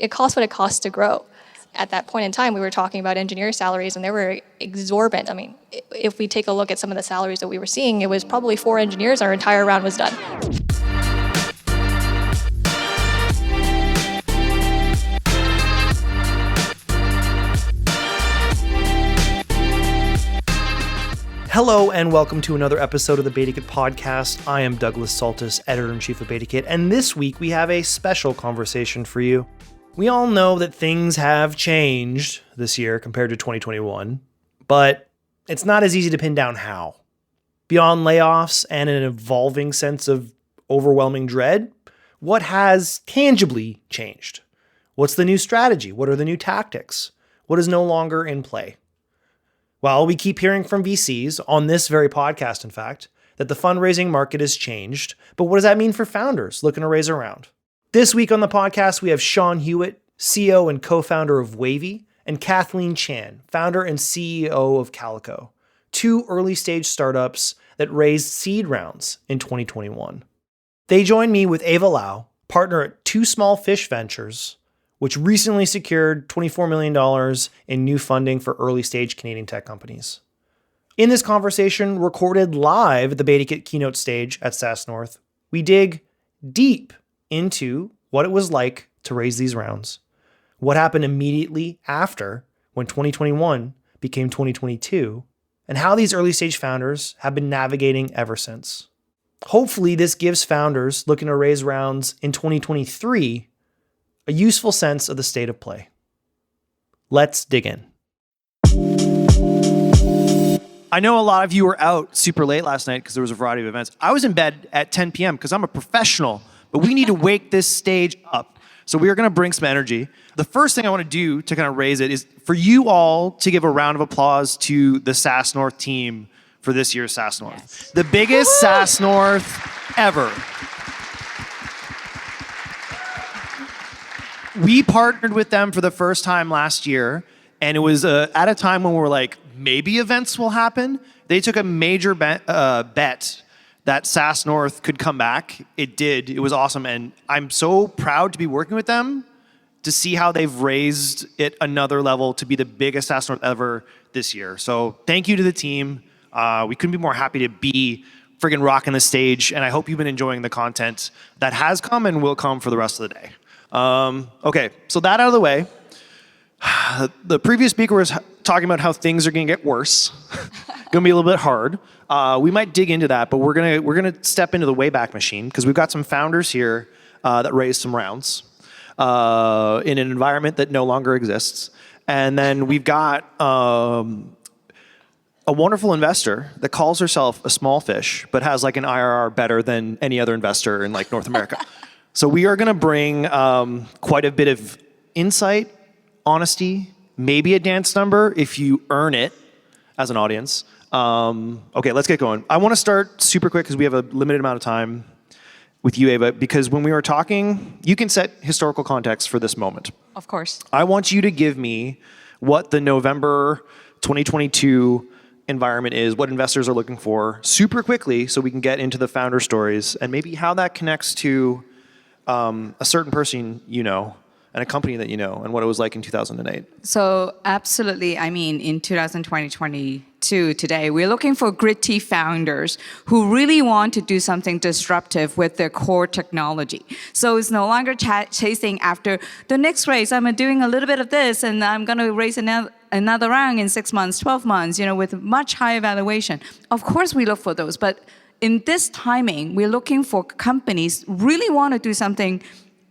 it costs what it costs to grow. At that point in time, we were talking about engineer salaries, and they were exorbitant. I mean, if we take a look at some of the salaries that we were seeing, it was probably 4 engineers, our entire round was done. Hello and welcome to another episode of the BetaKit podcast. I am Douglas Saltis, editor-in-chief of BetaKit, and this week we have a special conversation for you. We all know that things have changed this year compared to 2021, but it's not as easy to pin down how. Beyond layoffs and an evolving sense of overwhelming dread, what has tangibly changed? What's the new strategy? What are the new tactics? What is no longer in play? Well, we keep hearing from VCs, on this very podcast, in fact, that the fundraising market has changed, but what does that mean for founders looking to raise a round? This week on the podcast, we have Shawn Hewat, CEO and co-founder of Wavy, and Kathleen Chan, founder and CEO of Calico, 2 early-stage startups that raised seed rounds in 2021. They join me with Eva Lau, partner at Two Small Fish Ventures, which recently secured $24 million in new funding for early-stage Canadian tech companies. In this conversation, recorded live at the BetaKit Keynote Stage at SAAS North, we dig deep into what it was like to raise these rounds, what happened immediately after when 2021 became 2022, and how these early-stage founders have been navigating ever since. Hopefully, this gives founders looking to raise rounds in 2023 a useful sense of the state of play. Let's dig in. I know a lot of you were out super late last night because there was a variety of events. I was in bed at 10 p.m. because I'm a professional, but we need to wake this stage up. So we are going to bring some energy. The first thing I want to do to kind of raise it is for you all to give a round of applause to the SAAS North team for this year's SAAS North. Yes. The biggest SAAS North ever. We partnered with them for the first time last year, and it was at a time when we were like, maybe events will happen. They took a major bet that SAAS North could come back. It did. It was awesome, and I'm so proud to be working with them to see how they've raised it another level to be the biggest SAAS North ever this year. So thank you to the team. We couldn't be more happy to be friggin' rocking the stage, and I hope you've been enjoying the content that has come and will come for the rest of the day. Okay, so that out of the way, the previous speaker was talking about how things are going to get worse. Going to be a little bit hard. We might dig into that, but we're gonna step into the Wayback Machine because we've got some founders here that raised some rounds in an environment that no longer exists, and then we've got a wonderful investor that calls herself a small fish, but has like an IRR better than any other investor in like North America. So we are going to bring quite a bit of insight, honesty, maybe a dance number if you earn it as an audience. Okay, let's get going. I want to start super quick because we have a limited amount of time with you, Eva, because when we were talking, you can set historical context for this moment. Of course. I want you to give me what the November 2022 environment is, what investors are looking for super quickly so we can get into the founder stories and maybe how that connects to a certain person you know and a company that you know and what it was like in 2008. So absolutely, I mean, in 2022 today, we're looking for gritty founders who really want to do something disruptive with their core technology. So it's no longer chasing after the next raise. I'm doing a little bit of this and I'm going to raise another round in 6 months, 12 months, with much higher valuation. Of course, we look for those, but in this timing, we're looking for companies really want to do something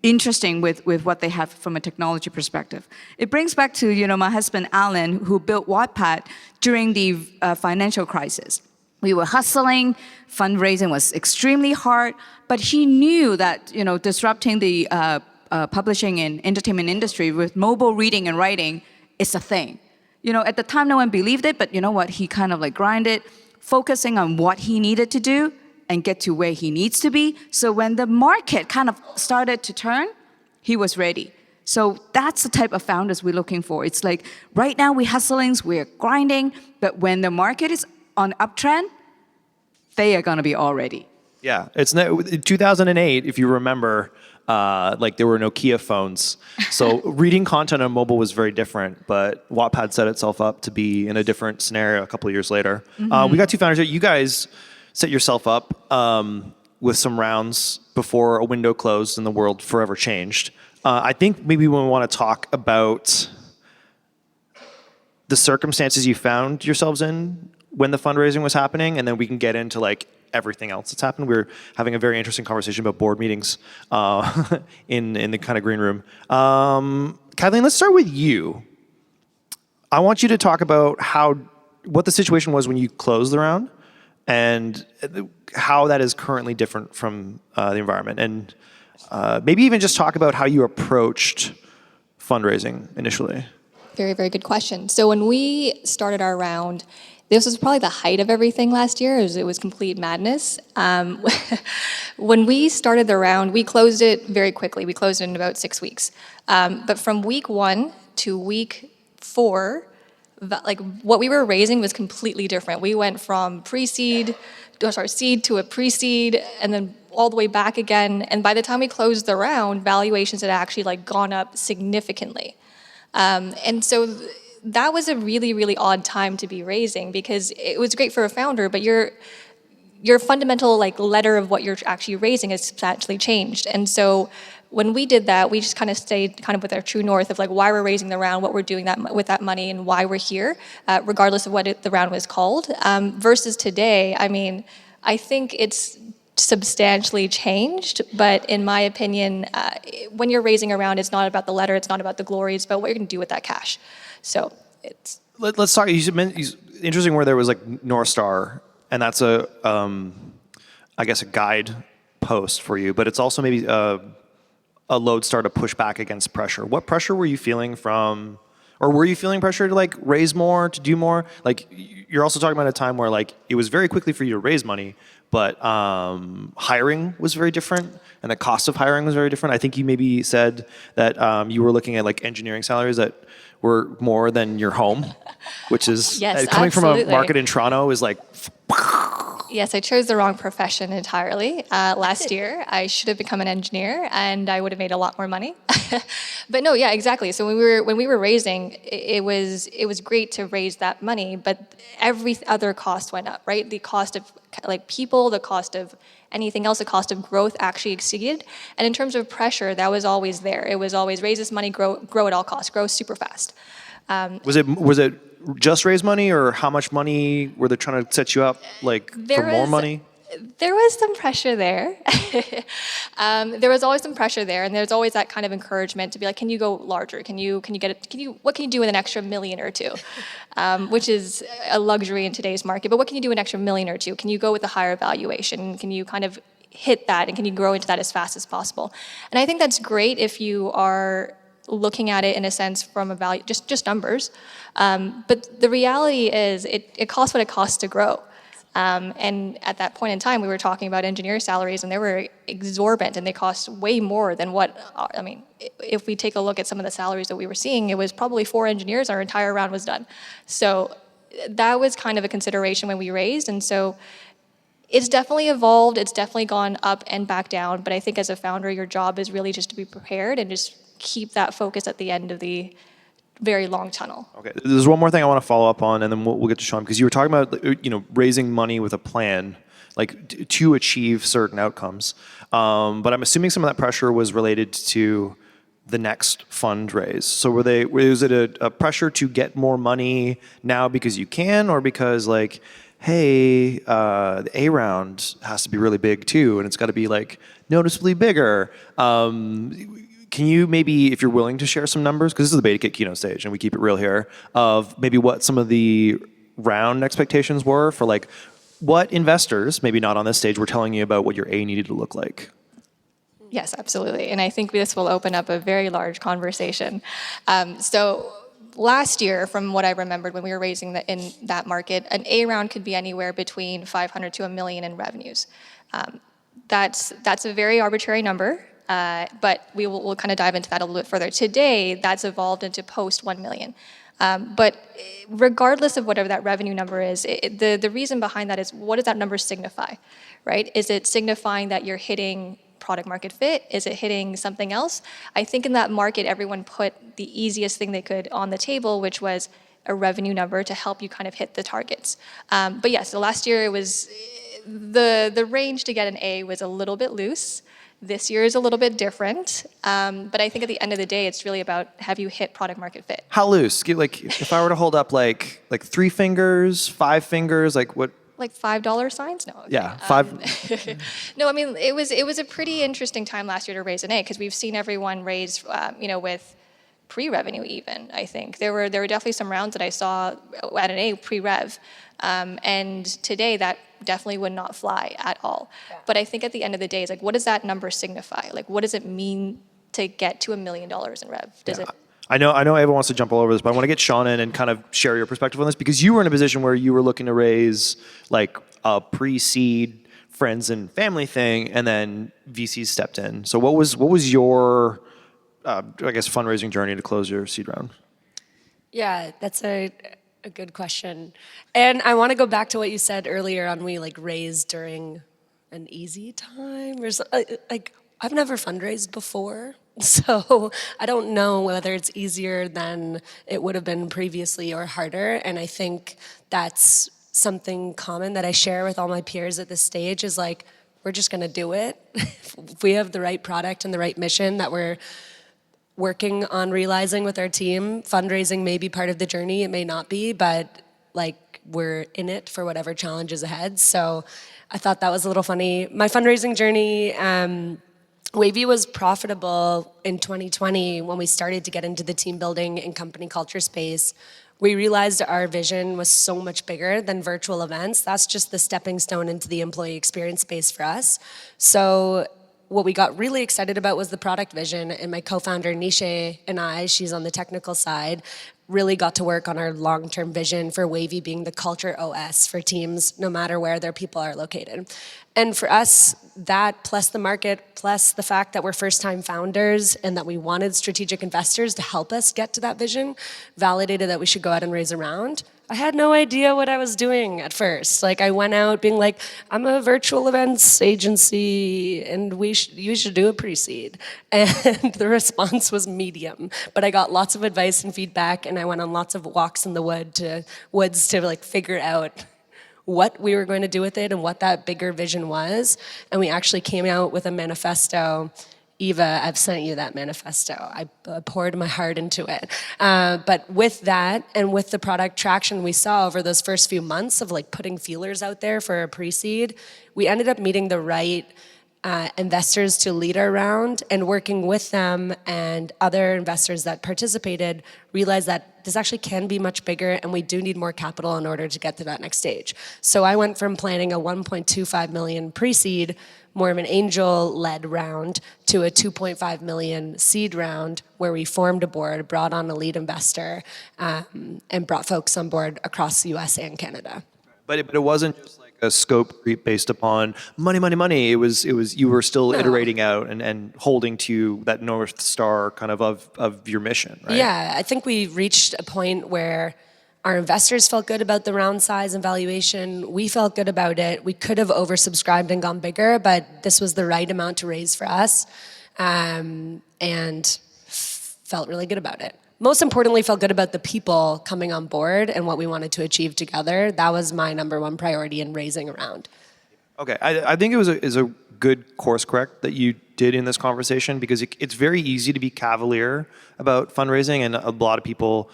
interesting with what they have from a technology perspective. It brings back to my husband Alan, who built Wattpad during the financial crisis. We were hustling, fundraising was extremely hard, but he knew that disrupting the publishing and entertainment industry with mobile reading and writing is a thing. At the time, no one believed it, but you know what? He kind of like grinded, focusing on what he needed to do and get to where he needs to be. So when the market kind of started to turn, he was ready. So that's the type of founders we're looking for. It's like right now we're hustling, we're grinding, but when the market is on uptrend, they are going to be all ready. Yeah, it's 2008, if you remember, like there were Nokia phones. So reading content on mobile was very different, but Wattpad set itself up to be in a different scenario a couple of years later. We got two founders here. You guys set yourself up with some rounds before a window closed and the world forever changed. I think maybe we want to talk about the circumstances you found yourselves in when the fundraising was happening, and then we can get into like everything else that's happened. We were having a very interesting conversation about board meetings in the kind of green room. Kathleen, let's start with you. I want you to talk about what the situation was when you closed the round and how that is currently different from the environment. And maybe even just talk about how you approached fundraising initially. Very, very good question. So when we started our round, this was probably the height of everything last year. It was complete madness. When we started the round, we closed it very quickly. We closed it in about 6 weeks. But from week 1 to week 4, like what we were raising was completely different. We went from seed to a pre-seed, and then all the way back again. And by the time we closed the round, valuations had actually like gone up significantly. And so that was a really, really odd time to be raising, because it was great for a founder, but your fundamental like letter of what you're actually raising has substantially changed. And so when we did that, we just kind of stayed kind of with our true north of like why we're raising the round, what we're doing with that money, and why we're here, regardless of what the round was called. Versus today, I mean, I think it's substantially changed, but in my opinion, when you're raising a round, it's not about the letter, it's not about the glory, it's about what you're going to do with that cash. So it's... Let's talk, interesting where there was like North Star, and that's I guess a guide post for you, but it's also maybe a lodestar to push back against pressure. What pressure were you feeling from, or were you feeling pressure to like raise more, to do more? Like you're also talking about a time where like it was very quickly for you to raise money, but hiring was very different, and the cost of hiring was very different. I think you maybe said that you were looking at like engineering salaries that were more than your home, which is yes, coming absolutely. from a market in Toronto is like. Yes, I chose the wrong profession entirely. Last year, I should have become an engineer, and I would have made a lot more money. But no, yeah, exactly. So when we were raising, it was great to raise that money, but every other cost went up, right? The cost of like people, the cost of anything else, the cost of growth actually exceeded. And in terms of pressure, that was always there. It was always raise this money, grow at all costs, grow super fast. Was it just raise money, or how much money were they trying to set you up like for more money? There was some pressure there. There was always some pressure there, and there's always that kind of encouragement to be like, can you go larger? What can you do with an extra $1 million or $2 million? Which is a luxury in today's market. But what can you do with an extra $1 million or $2 million? Can you go with a higher valuation? Can you kind of hit that, and can you grow into that as fast as possible? And I think that's great if you are looking at it in a sense from a value, just numbers. But the reality is it costs what it costs to grow. And at that point in time, we were talking about engineer salaries, and they were exorbitant, and they cost way more than what, I mean, if we take a look at some of the salaries that we were seeing, it was probably 4 engineers, our entire round was done. So that was kind of a consideration when we raised, and so it's definitely evolved, it's definitely gone up and back down, but I think as a founder, your job is really just to be prepared and just keep that focus at the end of the very long tunnel. Okay, there's one more thing I want to follow up on, and then we'll get to Shawn, because you were talking about raising money with a plan, like to achieve certain outcomes. But I'm assuming some of that pressure was related to the next fundraise. So was it a pressure to get more money now because you can, or because like, hey, the A round has to be really big too, and it's got to be like noticeably bigger. Can you maybe, if you're willing to share some numbers, because this is the BetaKit Keynote Stage and we keep it real here, of maybe what some of the round expectations were for like what investors, maybe not on this stage, were telling you about what your A needed to look like? Yes, absolutely. And I think this will open up a very large conversation. So last year, from what I remembered when we were raising in that market, an A round could be anywhere between 500 to $1 million in revenues. That's a very arbitrary number. But we'll kind of dive into that a little bit further. Today, that's evolved into post 1 million. But regardless of whatever that revenue number is, the reason behind that is, what does that number signify, right? Is it signifying that you're hitting product market fit? Is it hitting something else? I think in that market, everyone put the easiest thing they could on the table, which was a revenue number to help you kind of hit the targets. But yes, so last year it was, the range to get an A was a little bit loose. This year is a little bit different, but I think at the end of the day, it's really about, have you hit product market fit? How loose? Like, if I were to hold up like 3 fingers, 5 fingers, like what? Like $5 signs? No. Okay. Yeah, 5. No, I mean, it was a pretty interesting time last year to raise an A, because we've seen everyone raise, with pre-revenue even, I think. There were definitely some rounds that I saw at an A pre-rev. And today that definitely would not fly at all. Yeah. But I think at the end of the day, it's like, what does that number signify? Like, what does it mean to get to $1 million in rev? Does it? I know Eva wants to jump all over this, but I want to get Shawn in and kind of share your perspective on this, because you were in a position where you were looking to raise like a pre-seed friends and family thing, and then VCs stepped in. So what was your fundraising journey to close your seed round? Yeah, that's a good question. And I want to go back to what you said earlier on, we like raised during an easy time or like I've never fundraised before, so I don't know whether it's easier than it would have been previously or harder. And I think that's something common that I share with all my peers at this stage is like, we're just going to do it. If we have the right product and the right mission that we're working on realizing with our team, fundraising may be part of the journey, it may not be, but like we're in it for whatever challenge is ahead. So I thought that was a little funny. My fundraising journey, Wavy was profitable in 2020 when we started to get into the team building and company culture space. We realized our vision was so much bigger than virtual events. That's just the stepping stone into the employee experience space for us. So what we got really excited about was the product vision, and my co-founder Nisha and I, she's on the technical side, really got to work on our long-term vision for Wavy being the culture OS for teams, no matter where their people are located. And for us, that plus the market, plus the fact that we're first-time founders and that we wanted strategic investors to help us get to that vision, validated that we should go out and raise a round. I had no idea what I was doing at first. Like I went out being like, I'm a virtual events agency and you should do a pre-seed. And the response was medium. But I got lots of advice and feedback, and I went on lots of walks in the woods to like figure out what we were going to do with it and what that bigger vision was. And we actually came out with a manifesto. Eva, I've sent you that manifesto. I poured my heart into it. But with that and with the product traction we saw over those first few months of like putting feelers out there for a pre-seed, we ended up meeting the right investors to lead our round, and working with them and other investors that participated realized that this actually can be much bigger, and we do need more capital in order to get to that next stage. So I went from planning a 1.25 million pre-seed, more of an angel-led round, to a 2.5 million seed round where we formed a board, brought on a lead investor, and brought folks on board across the US and Canada. But it wasn't just like a scope creep based upon money. It was you were still iterating out and holding to that North Star kind of your mission, right? Yeah, I think we reached a point where our investors felt good about the round size and valuation. We felt good about it. We could have oversubscribed and gone bigger, but this was the right amount to raise for us, and felt really good about it. Most importantly, felt good about the people coming on board and what we wanted to achieve together. That was my number one priority in raising a round. Okay, I think it was a good course correct that you did in this conversation, because it's very easy to be cavalier about fundraising, and a lot of people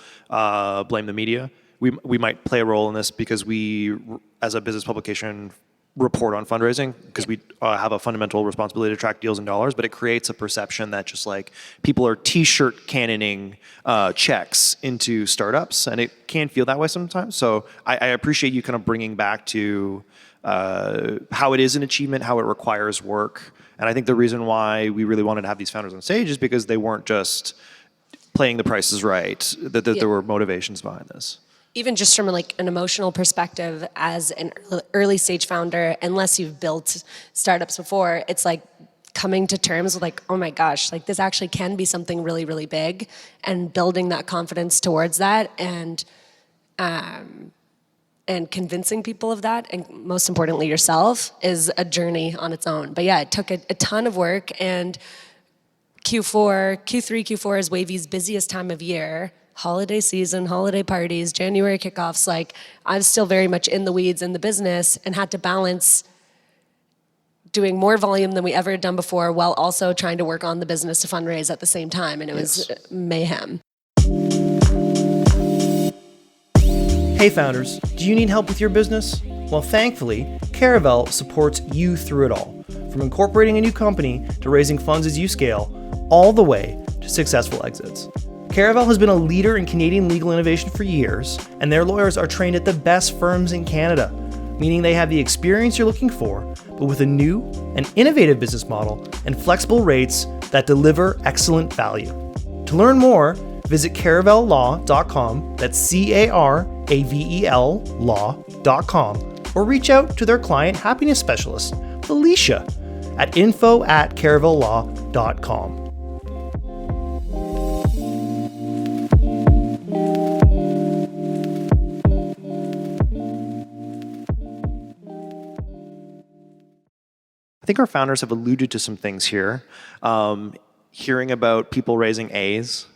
blame the media. We might play a role in this because we, as a business publication, report on fundraising because we have a fundamental responsibility to track deals in dollars, but it creates a perception that just like people are t-shirt cannoning checks into startups, and it can feel that way sometimes. So I appreciate you kind of bringing back to how it is an achievement, how it requires work. And I think the reason why we really wanted to have these founders on stage is because they weren't just playing the prices right, that there were motivations behind this. Even just from like an emotional perspective, as an early stage founder, unless you've built startups before, it's like coming to terms with like, oh my gosh, like this actually can be something really, really big, and building that confidence towards that. And and convincing people of that, and most importantly yourself, is a journey on its own. But yeah, it took a ton of work, and Q3, Q4 is Wavy's busiest time of year. Holiday season, holiday parties, January kickoffs. Like, I'm still very much in the weeds in the business and had to balance doing more volume than we ever had done before while also trying to work on the business to fundraise at the same time. And it was mayhem. Hey founders, do you need help with your business? Well, thankfully, Caravel supports you through it all. From incorporating a new company to raising funds as you scale, all the way to successful exits. Caravel has been a leader in Canadian legal innovation for years, and their lawyers are trained at the best firms in Canada, meaning they have the experience you're looking for, but with a new and innovative business model and flexible rates that deliver excellent value. To learn more, visit caravellaw.com, that's CARAVEL law.com, or reach out to their client happiness specialist, Felicia, at info@caravellaw.com. I think our founders have alluded to some things here. Hearing about people raising A's,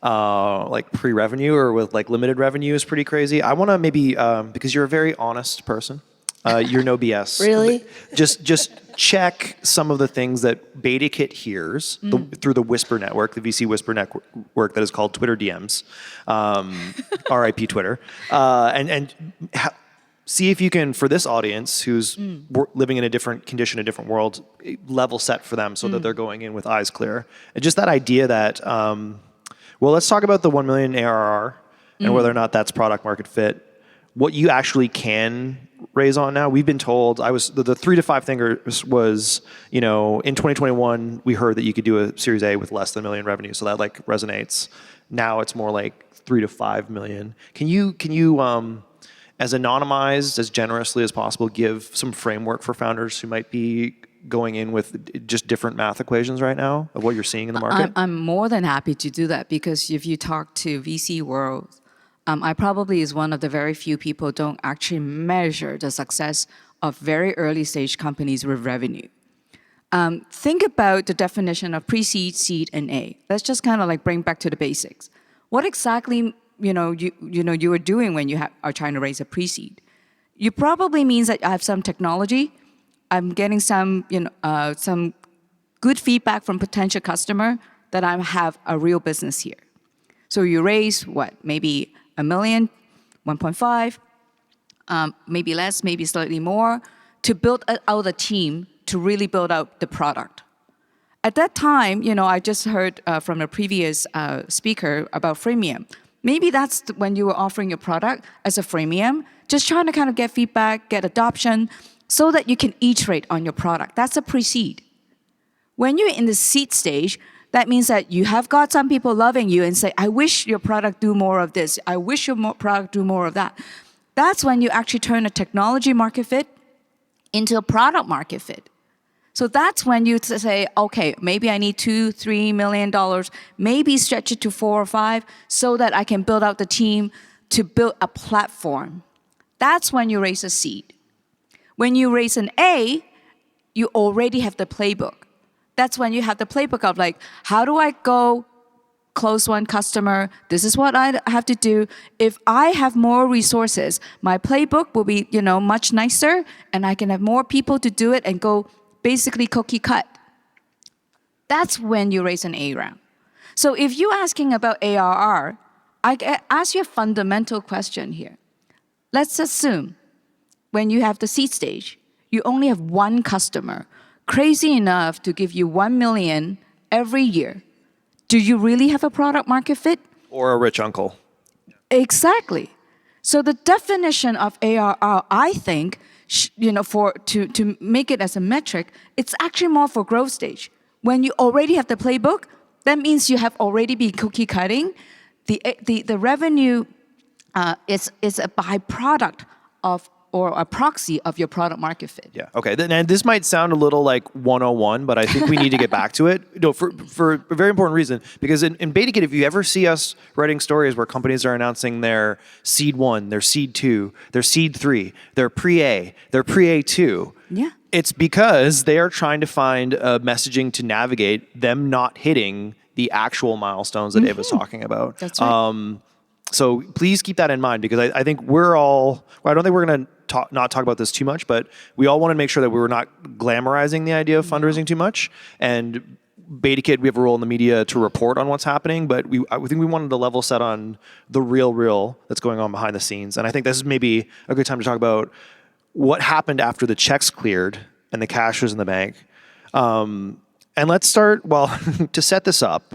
like pre-revenue or with like limited revenue is pretty crazy. I want to maybe, because you're a very honest person, you're no BS. Really? Just check some of the things that BetaKit hears through the Whisper network, the VC Whisper network that is called Twitter DMs, RIP Twitter, and see if you can, for this audience who's living in a different condition, a different world, level set for them so that they're going in with eyes clear. And just that idea that, well, let's talk about the 1 million ARR and whether or not that's product market fit. What you actually can raise on now, we've been told, the 3 to 5 thing was, in 2021, we heard that you could do a Series A with less than $1 million revenue. So that like resonates. Now it's more like 3 to 5 million. Can you as anonymized, as generously as possible, give some framework for founders who might be going in with just different math equations right now of what you're seeing in the market? I'm more than happy to do that, because if you talk to VC world, I probably is one of the very few people don't actually measure the success of very early stage companies with revenue. Think about the definition of pre-seed, seed, and A. Let's just kind of like bring back to the basics. What exactly you are doing when you are trying to raise a pre-seed? You probably means that I have some technology. I'm getting some some good feedback from potential customer that I have a real business here. So you raise what, maybe $1 million, 1.5, maybe less, maybe slightly more, to build out a team to really build out the product. At that time, I just heard from a previous speaker about freemium. Maybe that's when you were offering your product as a freemium, just trying to kind of get feedback, get adoption, so that you can iterate on your product. That's a pre-seed. When you're in the seed stage, that means that you have got some people loving you and say, I wish your product do more of this. I wish your product do more of that. That's when you actually turn a technology market fit into a product market fit. So that's when you say, okay, maybe I need $2-3 million, maybe stretch it to 4 or 5, so that I can build out the team to build a platform. That's when you raise a seed. When you raise an A, you already have the playbook. That's when you have the playbook of like, how do I go close one customer? This is what I have to do. If I have more resources, my playbook will be, much nicer, and I can have more people to do it and go basically cookie cut. That's when you raise an A round. So if you're asking about ARR, I ask you a fundamental question here. Let's assume when you have the seed stage, you only have one customer crazy enough to give you 1 million every year. Do you really have a product market fit? Or a rich uncle. Exactly. So the definition of ARR, I think, to make it as a metric, it's actually more for growth stage. When you already have the playbook, that means you have already been cookie cutting. The revenue is a byproduct of or a proxy of your product market fit. Yeah. Okay. And this might sound a little like 101, but I think we need to get back to it. No, for a very important reason. Because in BetaKit, if you ever see us writing stories where companies are announcing their seed 1, their seed 2, their seed 3, their pre-A, their pre-A 2, Yeah. it's because they are trying to find a messaging to navigate them not hitting the actual milestones that Eva's talking about. That's right. So please keep that in mind, because I think I don't think we're going to not talk about this too much, but we all want to make sure that we were not glamorizing the idea of fundraising too much. And BetaKit, we have a role in the media to report on what's happening, but I think we wanted to level set on the real that's going on behind the scenes. And I think this is maybe a good time to talk about what happened after the checks cleared and the cash was in the bank. And let's start, to set this up,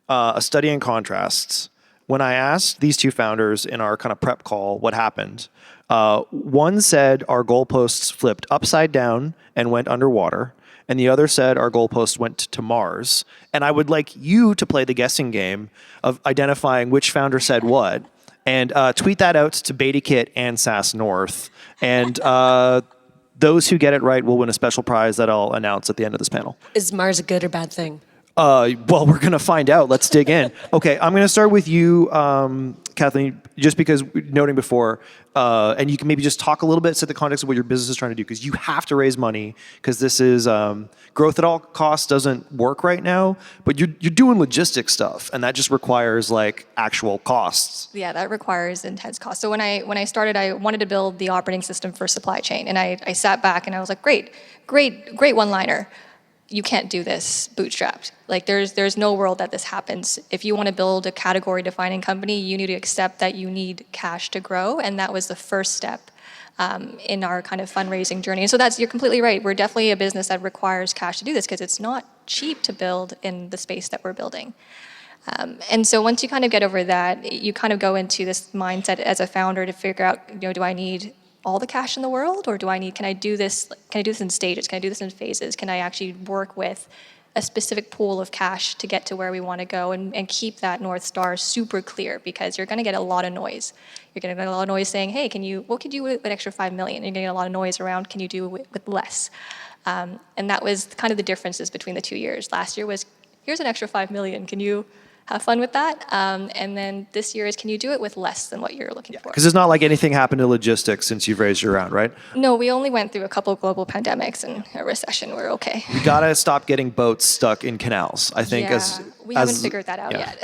a study in contrasts. When I asked these two founders in our kind of prep call what happened, one said our goalposts flipped upside down and went underwater, and the other said our goalposts went to Mars. And I would like you to play the guessing game of identifying which founder said what, and tweet that out to BetaKit and SAAS North. And those who get it right will win a special prize that I'll announce at the end of this panel. Is Mars a good or bad thing? Well, we're going to find out. Let's dig in. Okay, I'm going to start with you, Kathleen, just because noting before, and you can maybe just talk a little bit, set the context of what your business is trying to do, because you have to raise money, because this is growth at all costs doesn't work right now, but you're doing logistics stuff, and that just requires like actual costs. Yeah, that requires intense cost. So when I started, I wanted to build the operating system for supply chain, and I sat back and I was like, great one-liner. You can't do this bootstrapped. Like there's no world that this happens. If you want to build a category defining company, you need to accept that you need cash to grow, and that was the first step in our kind of fundraising journey. And so you're completely right. We're definitely a business that requires cash to do this, because it's not cheap to build in the space that we're building. And so once you kind of get over that, you kind of go into this mindset as a founder to figure out, do I need all the cash in the world, or can I do this in stages? Can I do this in phases? Can I actually work with a specific pool of cash to get to where we want to go, and keep that North Star super clear, because you're going to get a lot of noise. You're going to get a lot of noise saying, hey, what could you do with an extra $5 million? You're going to get a lot of noise around, can you do it with less? And that was kind of the differences between the 2 years. Last year was, here's an extra $5 million. Can you have fun with that? And then this year is, can you do it with less than what you're looking for? Because it's not like anything happened to logistics since you've raised your round, right? No, we only went through a couple of global pandemics and a recession. We're okay. You gotta stop getting boats stuck in canals, I think. We haven't figured that out yet.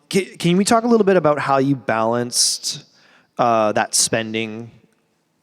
Can we talk a little bit about how you balanced that spending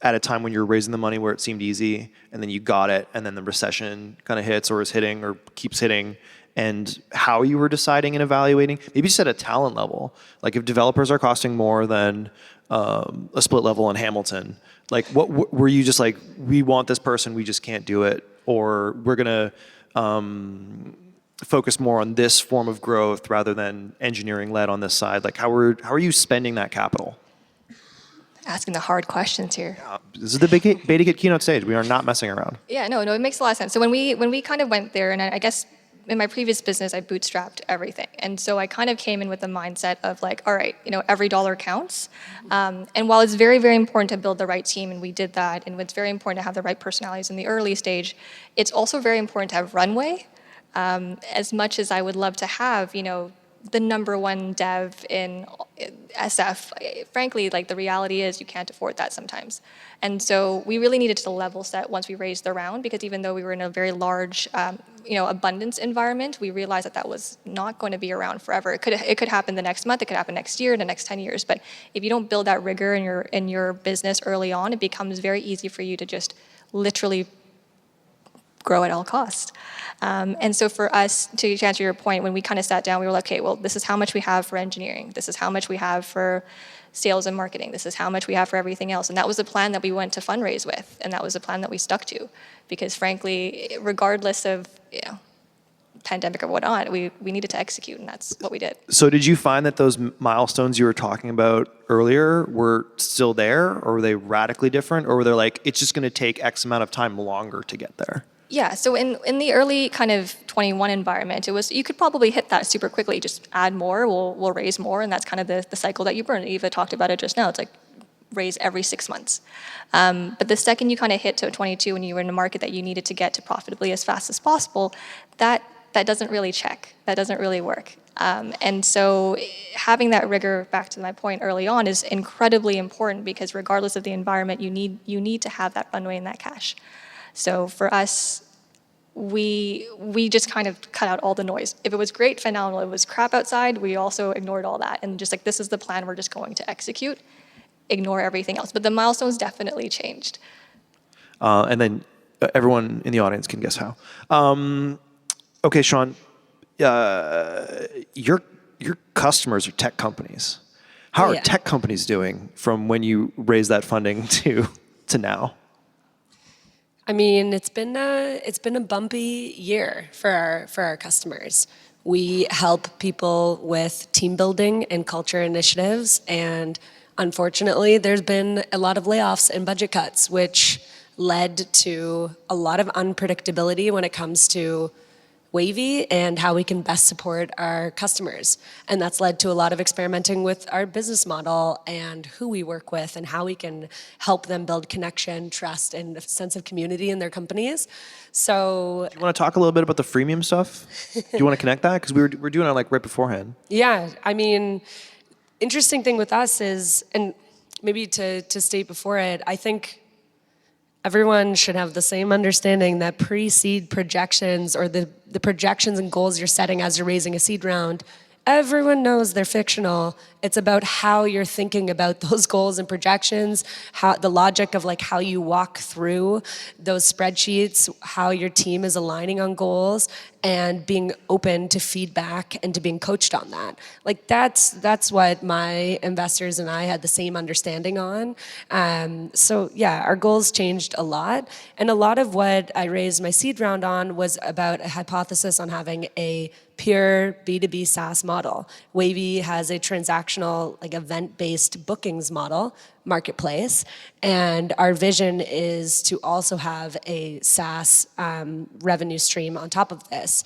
at a time when you were raising the money where it seemed easy, and then you got it, and then the recession kind of hits or is hitting or keeps hitting, and how you were deciding and evaluating, maybe just at a talent level. Like if developers are costing more than a split level in Hamilton, like what were you just like, we want this person, we just can't do it, or we're going to focus more on this form of growth rather than engineering led on this side? Like how are you spending that capital? Asking the hard questions here. This is the BetaKit Keynote Stage. We are not messing around. Yeah, no, it makes a lot of sense. So when we kind of went there, and I guess in my previous business, I bootstrapped everything. And so I kind of came in with the mindset of like, all right, every dollar counts. And while it's very, very important to build the right team, and we did that, and it's very important to have the right personalities in the early stage, it's also very important to have runway. As much as I would love to have, the number one dev in SF, frankly, like the reality is you can't afford that sometimes. And so we really needed to level set once we raised the round, because even though we were in a very large, abundance environment, we realized that was not going to be around forever. It could happen the next month, it could happen next year, the next 10 years. But if you don't build that rigor in your business early on, it becomes very easy for you to just literally grow at all costs. And so for us, to answer your point, when we kind of sat down, we were like, okay, well, this is how much we have for engineering. This is how much we have for sales and marketing. This is how much we have for everything else. And that was the plan that we went to fundraise with. And that was the plan that we stuck to. Because frankly, regardless of, pandemic or whatnot, we needed to execute, and that's what we did. So did you find that those milestones you were talking about earlier were still there, or were they radically different, or were they like, it's just going to take X amount of time longer to get there? Yeah, so in the early kind of 21 environment, it was, you could probably hit that super quickly. Just add more, we'll raise more, and that's kind of the cycle that you burn. Eva talked about it just now. It's like raise every 6 months. But the second you kind of hit to 22 when you were in a market that you needed to get to profitably as fast as possible, that doesn't really check. That doesn't really work. And so having that rigor, back to my point early on, is incredibly important because regardless of the environment, you need to have that runway and that cash. So for us, we just kind of cut out all the noise. If it was great, phenomenal. If it was crap outside, we also ignored all that. And just like, this is the plan we're just going to execute. Ignore everything else. But the milestones definitely changed. And then everyone in the audience can guess how. Okay, Shawn, your customers are tech companies. How are tech companies doing from when you raised that funding to now? I mean, it's been a bumpy year for our customers. We help people with team building and culture initiatives, and unfortunately, there's been a lot of layoffs and budget cuts, which led to a lot of unpredictability when it comes to Wavy and how we can best support our customers. And that's led to a lot of experimenting with our business model and who we work with and how we can help them build connection, trust, and a sense of community in their companies. So, do you want to talk a little bit about the freemium stuff? Do you want to connect that? Because we're doing it like right beforehand. Yeah, I mean, interesting thing with us is, and maybe to state before it, I think everyone should have the same understanding that pre-seed projections or the projections and goals you're setting as you're raising a seed round, everyone knows they're fictional. It's about how you're thinking about those goals and projections, how the logic of like how you walk through those spreadsheets, how your team is aligning on goals, and being open to feedback and to being coached on that. Like that's what my investors and I had the same understanding on. So yeah, our goals changed a lot, and a lot of what I raised my seed round on was about a hypothesis on having a pure B2B SaaS model. Wavy has a transactional, like event-based bookings model, marketplace, and our vision is to also have a SaaS revenue stream on top of this.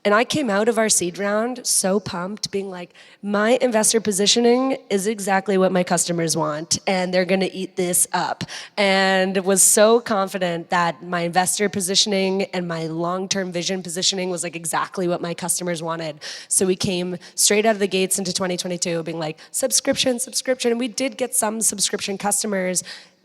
And I came out of our seed round so pumped, being like, my investor positioning is exactly what my customers want, and they're gonna eat this up. And was so confident that my investor positioning and my long-term vision positioning was like exactly what my customers wanted. So we came straight out of the gates into 2022 being like, subscription. And we did get some subscription customers,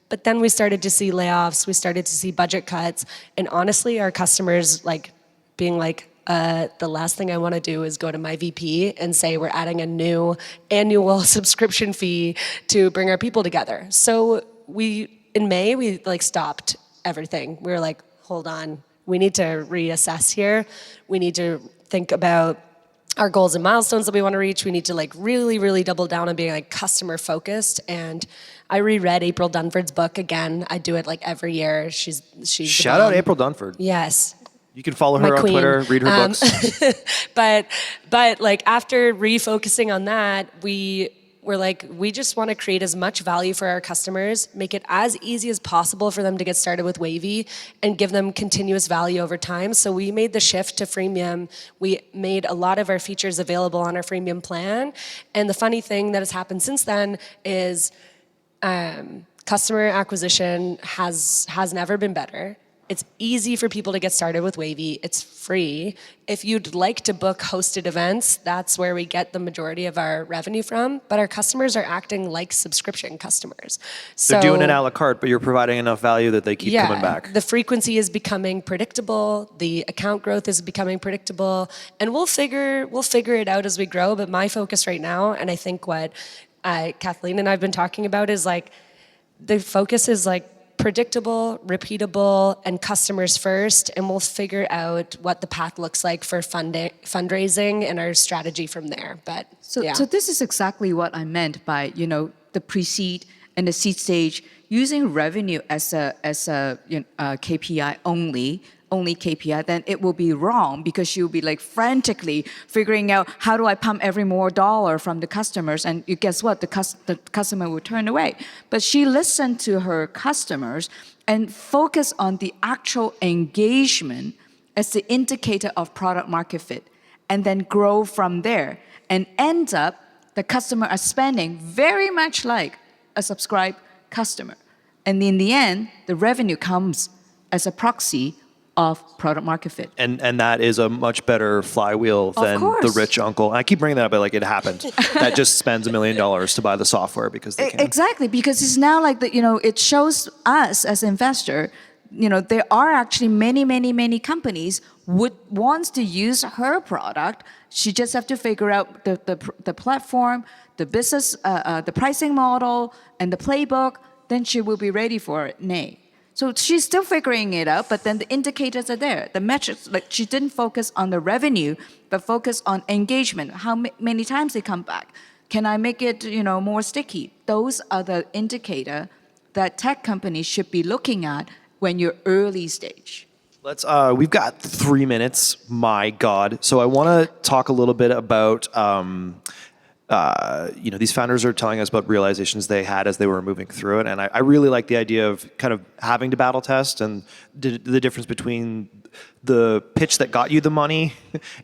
but then we started to see layoffs, we started to see budget cuts, and honestly, our customers like being like, the last thing I want to do is go to my VP and say we're adding a new annual subscription fee to bring our people together. So in May, we like stopped everything. We were like, hold on, we need to reassess here. We need to think about our goals and milestones that we want to reach. We need to like really, really double down on being like customer focused. And I reread April Dunford's book again. I do it like every year. She's Shout out April Dunford. Yes. You can follow her on Twitter, read her books. But like after refocusing on that, we were like, we just want to create as much value for our customers, make it as easy as possible for them to get started with Wavy, and give them continuous value over time. So we made the shift to freemium. We made a lot of our features available on our freemium plan. And the funny thing that has happened since then is customer acquisition has never been better. It's easy for people to get started with Wavy. It's free. If you'd like to book hosted events, that's where we get the majority of our revenue from. But our customers are acting like subscription customers. So they're doing it a la carte, but you're providing enough value that they keep coming back. The frequency is becoming predictable. The account growth is becoming predictable, and we'll figure it out as we grow. But my focus right now, and I think what Kathleen and I've been talking about, is like the focus is like predictable, repeatable, and customers first, and we'll figure out what the path looks like for fundraising and our strategy from there. But So this is exactly what I meant by the pre-seed and the seed stage, using revenue as a KPI only KPI, then it will be wrong, because you'll be like frantically figuring out how do I pump every more dollar from the customers, and you guess what, the customer will turn away. But she listened to her customers and focused on the actual engagement as the indicator of product market fit, and then grow from there, and end up the customer are spending very much like a subscribe customer. And in the end, the revenue comes as a proxy of product market fit. And that is a much better flywheel than the course. rich uncle. And I keep bringing that up, but like it happened. That just spends $1 million to buy the software because they can. Exactly, because it's now like that. It shows us as investor. There are actually many companies wants to use her product. She just have to figure out the platform, the business, the pricing model, and the playbook. Then she will be ready for it. So she's still figuring it out, but then the indicators are there. The metrics, like she didn't focus on the revenue, but focus on engagement. How many times they come back? Can I make it, more sticky? Those are the indicator that tech companies should be looking at when you're early stage. We've got 3 minutes. My God. So I want to talk a little bit about, these founders are telling us about realizations they had as they were moving through it. And I really like the idea of kind of having to battle test and the difference between the pitch that got you the money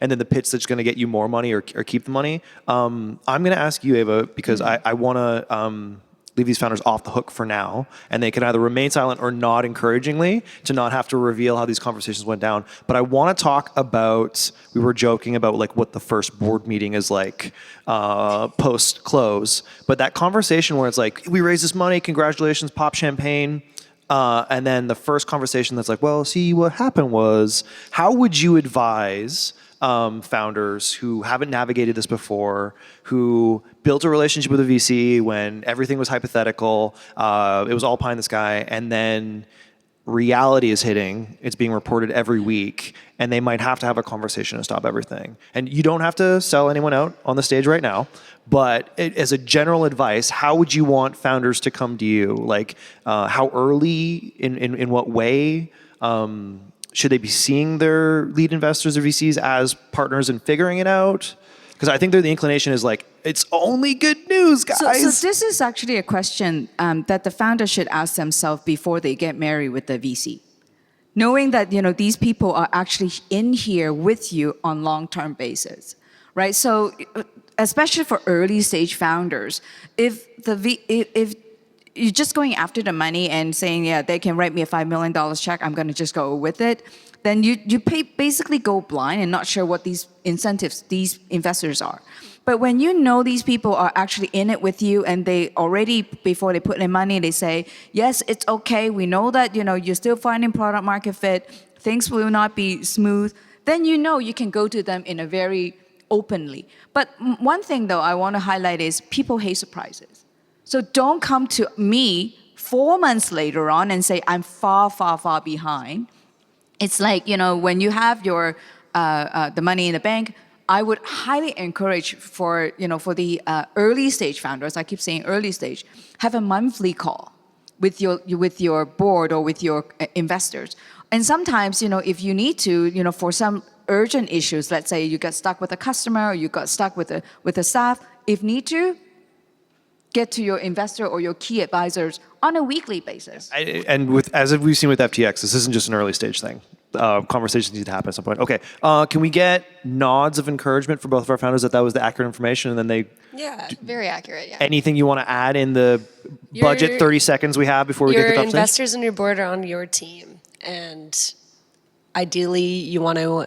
and then the pitch that's going to get you more money or keep the money. I'm going to ask you, Eva, because I want to leave these founders off the hook for now, and they can either remain silent or nod encouragingly to not have to reveal how these conversations went down. But I want to talk about, we were joking about like what the first board meeting is like post close, but that conversation where it's like, we raised this money, congratulations, pop champagne. And then the first conversation that's like, well, see, what happened was, how would you advise founders who haven't navigated this before, who built a relationship with a VC when everything was hypothetical, it was all pie in the sky, and then reality is hitting, it's being reported every week, and they might have to have a conversation to stop everything. And you don't have to sell anyone out on the stage right now, but as a general advice, how would you want founders to come to you? Like, how early, in what way? Should they be seeing their lead investors or VCs as partners and figuring it out? Because I think the inclination is like, it's only good news, guys. So this is actually a question that the founder should ask themselves before they get married with the VC. Knowing that these people are actually in here with you on long-term basis, right? So especially for early stage founders, if you're just going after the money and saying, yeah, they can write me a $5 million check, I'm going to just go with it, then you basically go blind and not sure what these incentives, these investors are. But when you know these people are actually in it with you and they already, before they put in money, they say, yes, it's okay, we know that you're still finding product market fit, things will not be smooth, then you can go to them in a very openly. But one thing though I want to highlight is people hate surprises. So don't come to me 4 months later on and say, I'm far, far, far behind. It's like, when you have your the money in the bank, I would highly encourage for the early stage founders, I keep saying early stage, have a monthly call with your board or with your investors. And sometimes, if you need to, for some urgent issues, let's say you got stuck with a customer or you got stuck with a staff, if need to, get to your investor or your key advisors on a weekly basis. As we've seen with FTX, this isn't just an early stage thing. Conversations need to happen at some point. Okay, can we get nods of encouragement for both of our founders that was the accurate information, and then they? Yeah, very accurate. Yeah. Anything you want to add in the budget 30 seconds we have before we get to the top Your investors and your board are on your team, and ideally you want to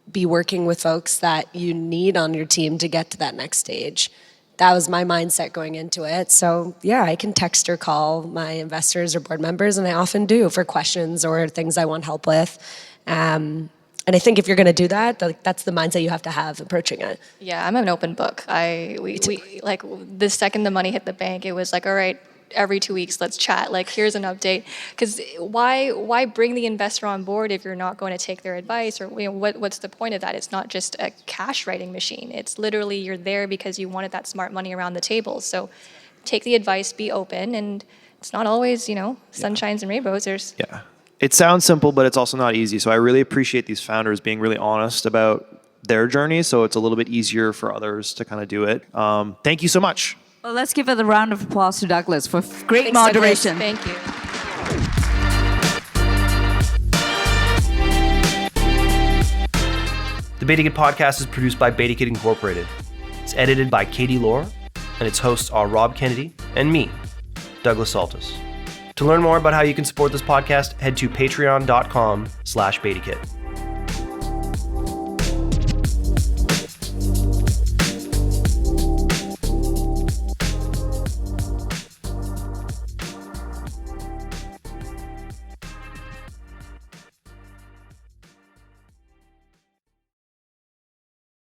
be working with folks that you need on your team to get to that next stage. That was my mindset going into it. So yeah, I can text or call my investors or board members, and I often do for questions or things I want help with. And I think if you're going to do that, that's the mindset you have to have approaching it. Yeah, I'm an open book. We like the second the money hit the bank, it was like, all right, every 2 weeks, let's chat. Like, here's an update. Because why bring the investor on board if you're not going to take their advice? Or what's the point of that? It's not just a cash writing machine. It's literally you're there because you wanted that smart money around the table. So take the advice, be open, and it's not always, sunshines and rainbows. Yeah. It sounds simple, but it's also not easy. So I really appreciate these founders being really honest about their journey. So it's a little bit easier for others to kind of do it. Thank you so much. Well, let's give a round of applause to Douglas for great Thanks, moderation. Douglas. Thank you. The BetaKit podcast is produced by BetaKit Incorporated. It's edited by Katie Lohr, and its hosts are Rob Kennedy and me, Douglas Saltis. To learn more about how you can support this podcast, head to patreon.com/BetaKit.